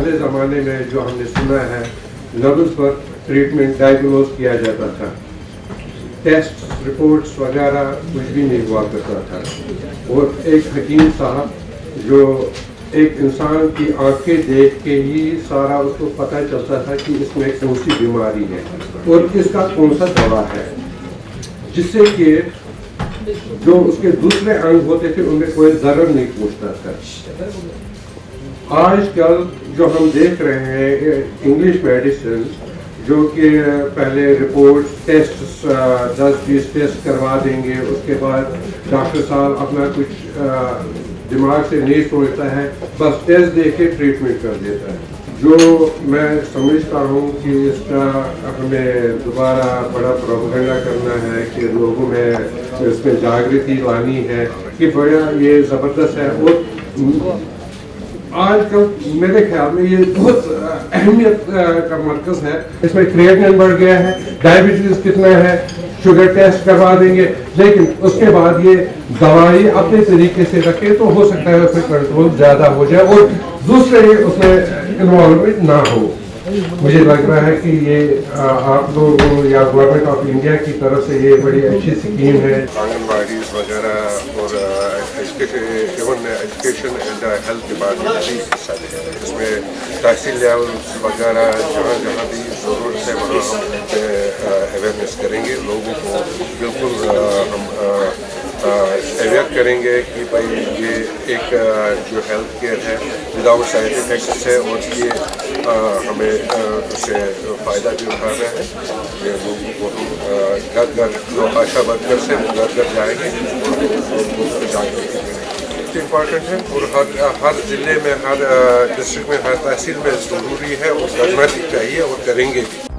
پہلے زمانے میں جو ہم نے سنا ہے لفظ پر ٹریٹمنٹ ڈائگنوز کیا جاتا تھا، ٹیسٹ رپورٹس وغیرہ کچھ بھی نہیں ہوا کرتا تھا، اور ایک حکیم صاحب جو ایک انسان کی آنکھیں دیکھ کے ہی سارا اس کو پتہ چلتا تھا کہ اس میں کون سی بیماری ہے اور اس کا کون سا دوا ہے، جس سے کہ جو اس کے دوسرے انگ ہوتے تھے ان میں کوئی ضرر نہیں پہنچتا تھا۔ آج کل جو ہم دیکھ رہے ہیں انگلش میڈیسن، جو کہ پہلے رپورٹ ٹیسٹ 10-20 ٹیسٹ کروا دیں گے، اس کے بعد ڈاکٹر صاحب اپنا کچھ دماغ سے نہیں سوچتا ہے، بس ٹیسٹ دے کے ٹریٹمنٹ کر دیتا ہے۔ جو میں سمجھتا ہوں کہ اس کا ہمیں دوبارہ بڑا پروپیگنڈا کرنا ہے کہ لوگوں میں اس میں جاگرتی لانی ہے کہ بڑا یہ زبردست ہے، اور آج کل میرے خیال میں یہ بہت اہمیت کا مرکز ہے۔ اس میں کریٹنن بڑھ گیا ہے، ڈائبٹیز کتنا ہے، شوگر ٹیسٹ کروا دیں گے، لیکن اس کے بعد یہ دوائی اپنے طریقے سے رکھے تو ہو سکتا ہے اس میں کنٹرول زیادہ ہو جائے اور دوسرے اس میں انوالومنٹ نہ ہو۔ مجھے لگ رہا ہے کہ یہ آپ لوگوں یا گورنمنٹ آف انڈیا کی طرف سے یہ بڑی اچھی اسکیم ہے۔ آنگن واڑیز وغیرہ اور ایجوکیشن اینڈ ہیلتھ ڈپارٹمنٹ بھی حصہ لے رہے ہیں۔ اس میں تحصیل لیول وغیرہ جہاں جہاں بھی ضرورت ہے وہاں ہم اویئرنیس کریں گے، لوگوں کو بالکل ہم اویئر کریں گے کہ بھائی یہ ایک جو ہیلتھ کیئر ہے وداؤٹ سائڈ افیکٹس ہے، اور یہ ہمیں اس سے فائدہ بھی اٹھانا ہے۔ یہ لوگوں کو ہم گھر گھر جو آشا ورکر سے گھر گھر جائیں گے اور لوگوں کو جاگرتی کریں گے۔ امپورٹنٹ ہے اور ہر ضلع میں، ہر ڈسٹرکٹ میں، ہر تحصیل میں ضروری ہے اور کرنا بھی چاہیے اور کریں گے بھی۔